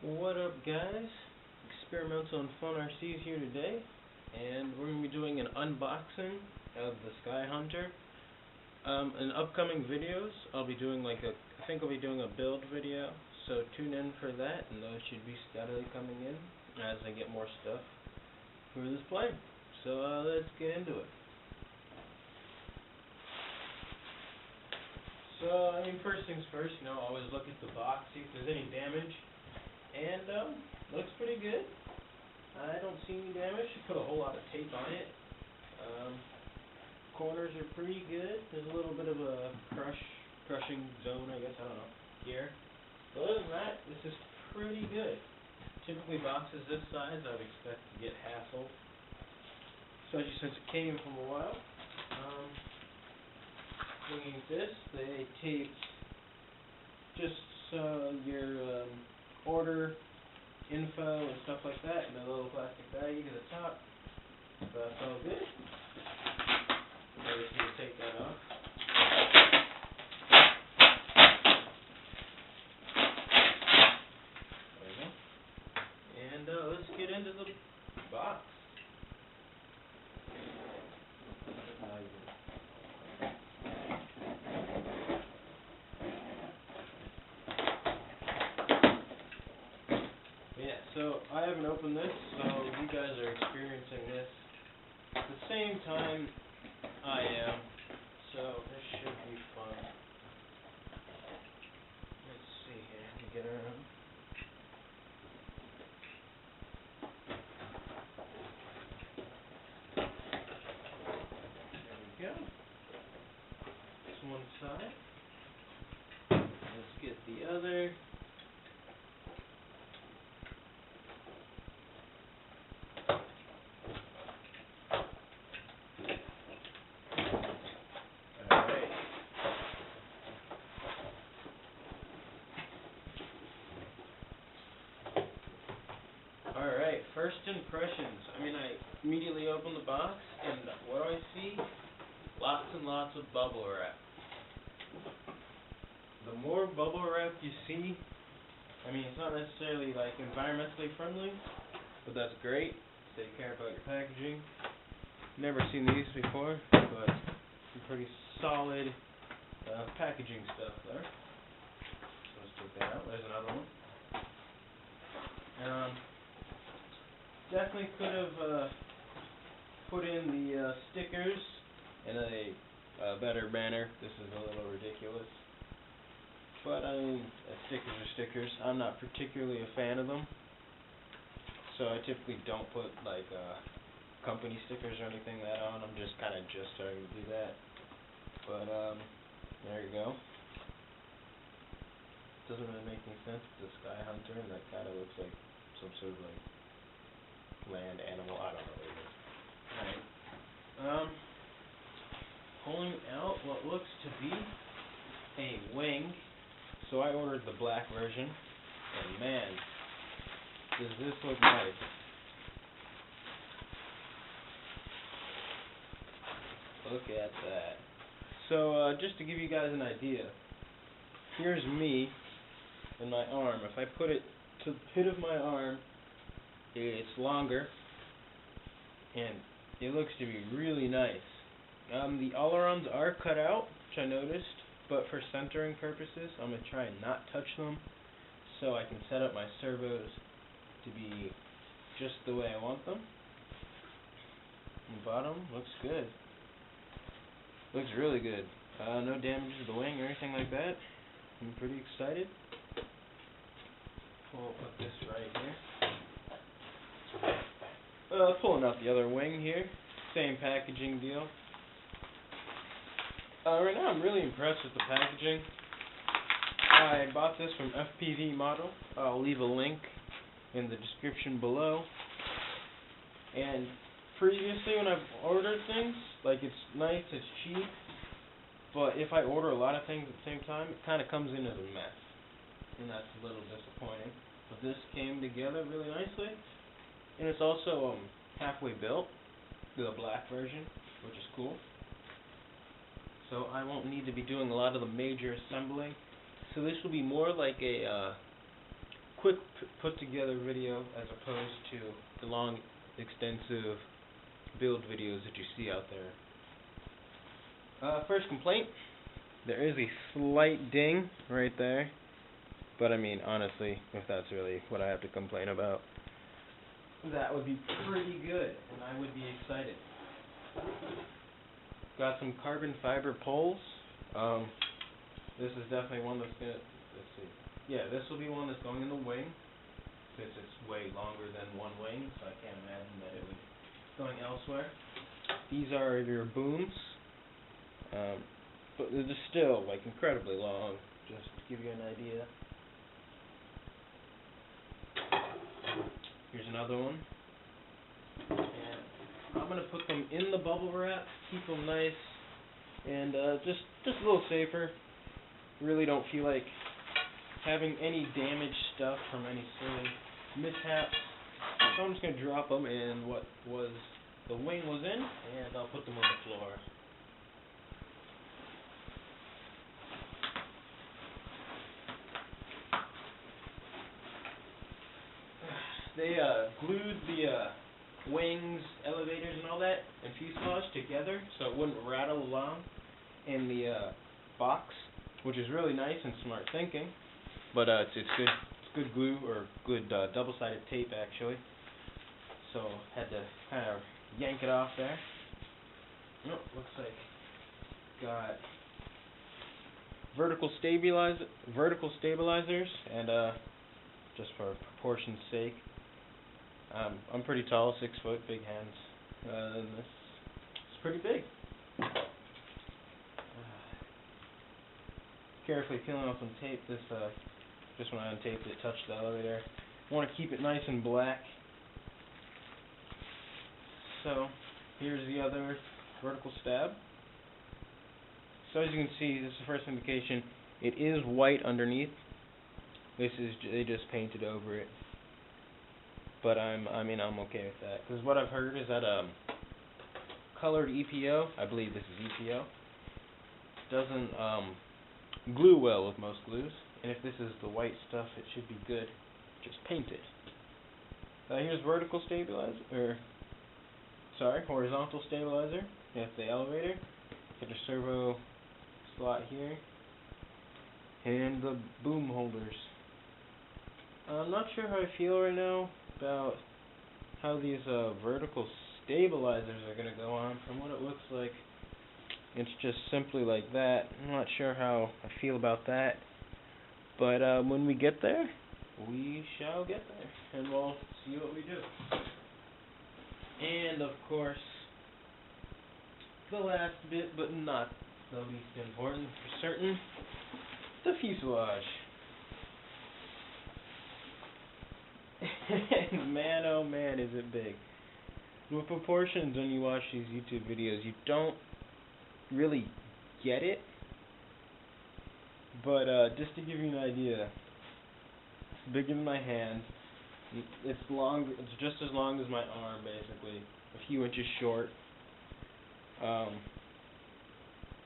What up, guys? Experimental and Fun RCs here today, and we're going to be doing an unboxing of the Skyhunter. In upcoming videos, I'll be doing I think I'll be doing a build video, so tune in for that, and those should be steadily coming in as I get more stuff for this plane. So let's get into it. So, first things first, always look at the box, see if there's any damage. And, looks pretty good. I don't see any damage. Put a whole lot of tape on it. Corners are pretty good. There's a little bit of a crushing zone, I guess, I don't know, here. But other than that, this is pretty good. Typically boxes this size, I would expect to get hassled, especially since it came from a while. Looking at this, they taped just your order info and stuff like that in a little plastic baggie to the top. So that's all good. I just need to take that off. There we go. And let's get into the box. So I haven't opened this, so you guys are experiencing this at the same time I am, so this should be fun. Let's see here, let me get around. There we go. That's one side. Let's get the other. Alright, first impressions. I immediately open the box, and what do I see? Lots and lots of bubble wrap. The more bubble wrap you see, it's not necessarily environmentally friendly, but that's great. So you care about your packaging. Never seen these before, but some pretty solid packaging stuff there. So let's take that out. There's another one. Definitely could have put in the stickers in a better manner. This is a little ridiculous. But stickers are stickers. I'm not particularly a fan of them. So I typically don't put company stickers or anything like that on. I'm just starting to do that. But there you go. Doesn't really make any sense. It's a Skyhunter, and that kind of looks like some sort of land animal. I don't know what it is. Alright. Pulling out what looks to be a wing. So I ordered the black version, and man, does this look nice. Look at that. So just to give you guys an idea, here's me and my arm. If I put it to the pit of my arm, it's longer, and it looks to be really nice. The ailerons are cut out, which I noticed, but for centering purposes, I'm going to try and not touch them, so I can set up my servos to be just the way I want them. And the bottom looks good. Looks really good. No damage to the wing or anything like that. I'm pretty excited. We'll put this right here. Pulling out the other wing here. Same packaging deal. Right now I'm really impressed with the packaging. I bought this from FPV Model. I'll leave a link in the description below. And previously when I've ordered things, it's nice, it's cheap, but if I order a lot of things at the same time, it kind of comes in as a mess. And that's a little disappointing. But this came together really nicely. And it's also halfway built, the black version, which is cool. So I won't need to be doing a lot of the major assembling. So this will be more like a quick put together video as opposed to the long, extensive build videos that you see out there. First complaint, there is a slight ding right there, but I mean, honestly, if that's really what I have to complain about, that would be pretty good, and I would be excited. Got some carbon fiber poles. This is definitely one that's gonna, let's see, yeah, this will be one that's going in the wing, since it's way longer than one wing, so I can't imagine that it would be going elsewhere. These are your booms. But they're just still like incredibly long, just to give you an idea. Here's another one. And I'm gonna put them in the bubble wrap, keep them nice, and just a little safer. Really don't feel like having any damaged stuff from any silly mishaps. So I'm just gonna drop them in what was the wing was in, and I'll put them on the floor. They glued the wings, elevators, and all that, and fuselage together so it wouldn't rattle along in the box, which is really nice and smart thinking. But it's good. It's good glue, or good double-sided tape actually. So had to kind of yank it off there. Nope, looks like got vertical stabilizers, and just for proportion's sake. I'm pretty tall, 6 foot, big hands. And this is pretty big. Carefully peeling off some tape. This just when I untaped it, touched the elevator. I want to keep it nice and black. So here's the other vertical stab. So as you can see, this is the first indication. It is white underneath. This is they just painted over it. But I'm okay with that, because what I've heard is that colored EPO, I believe this is EPO, doesn't glue well with most glues, and if this is the white stuff, it should be good. Just paint it. Here's vertical stabilizer, horizontal stabilizer. That's the elevator. Get your servo slot here, and the boom holders. I'm not sure how I feel right now about how these vertical stabilizers are going to go on. From what it looks like, it's just simply like that. I'm not sure how I feel about that, but when we get there, we shall get there, and we'll see what we do. And of course, the last bit, but not the least important for certain, the fuselage. Man, oh man, is it big. With proportions, when you watch these YouTube videos, you don't really get it. But just to give you an idea, it's bigger than my hand. It's long. It's just as long as my arm, basically. A few inches short.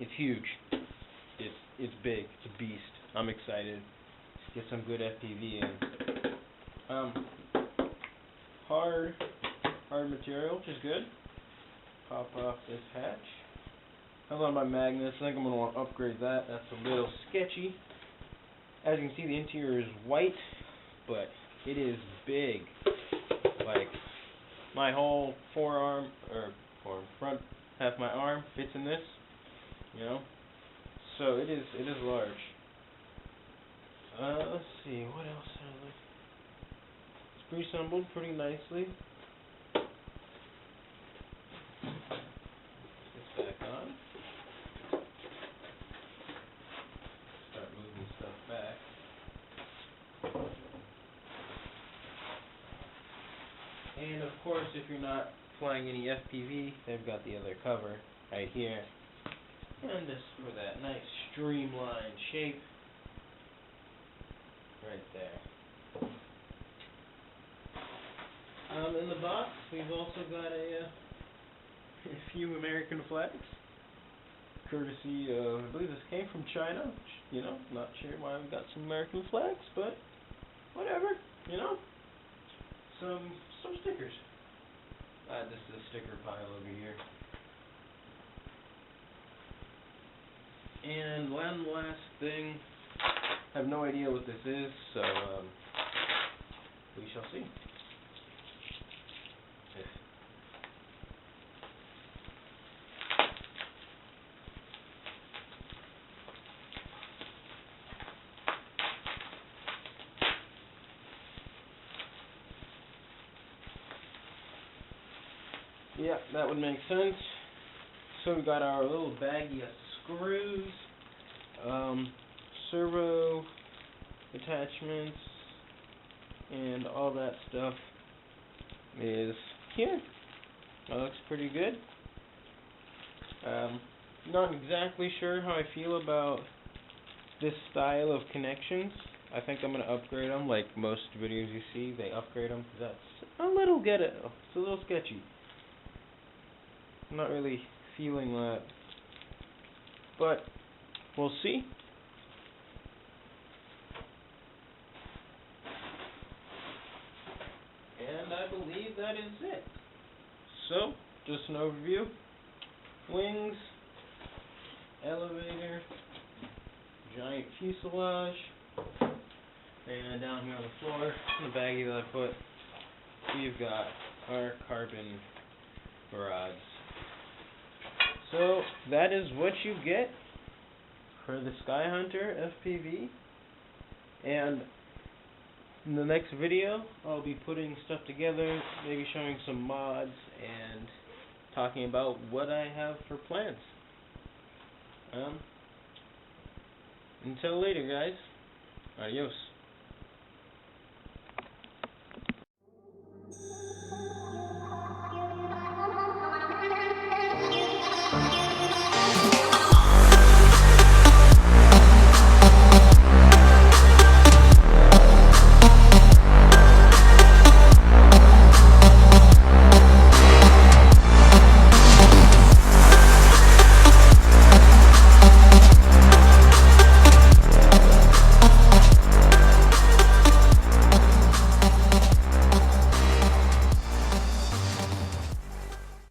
It's huge. It's big. It's a beast. I'm excited to get some good FPV in. Hard material, which is good. Pop off this hatch. Held on by magnets. I think I'm going to want to upgrade that. That's a little sketchy. As you can see, the interior is white, but it is big. Like, my whole forearm, or front half of my arm fits in this, you know? So it is large. Let's see, what else have I? It's pre-assembled pretty nicely. This back on. Start moving stuff back. And of course, if you're not flying any FPV, they've got the other cover right here. And just for that nice streamlined shape right there. In the box, we've also got a few American flags, courtesy of, I believe this came from China. You know, not sure why we've got some American flags, but whatever, you know, some stickers. This is a sticker pile over here. And one last thing, I have no idea what this is, so we shall see. Yeah, that would make sense. So we got our little baggie of screws, servo attachments, and all that stuff is here. That looks pretty good. Not exactly sure how I feel about this style of connections. I think I'm going to upgrade them, like most videos you see, they upgrade them. That's a little ghetto. It's a little sketchy. I'm not really feeling that, but we'll see. And I believe that is it. So, just an overview. Wings, elevator, giant fuselage, and down here on the floor, in the baggie that I put, we've got our carbon rods. So, that is what you get for the Skyhunter FPV. And in the next video, I'll be putting stuff together, maybe showing some mods, and talking about what I have for plans. Until later, guys. Adios.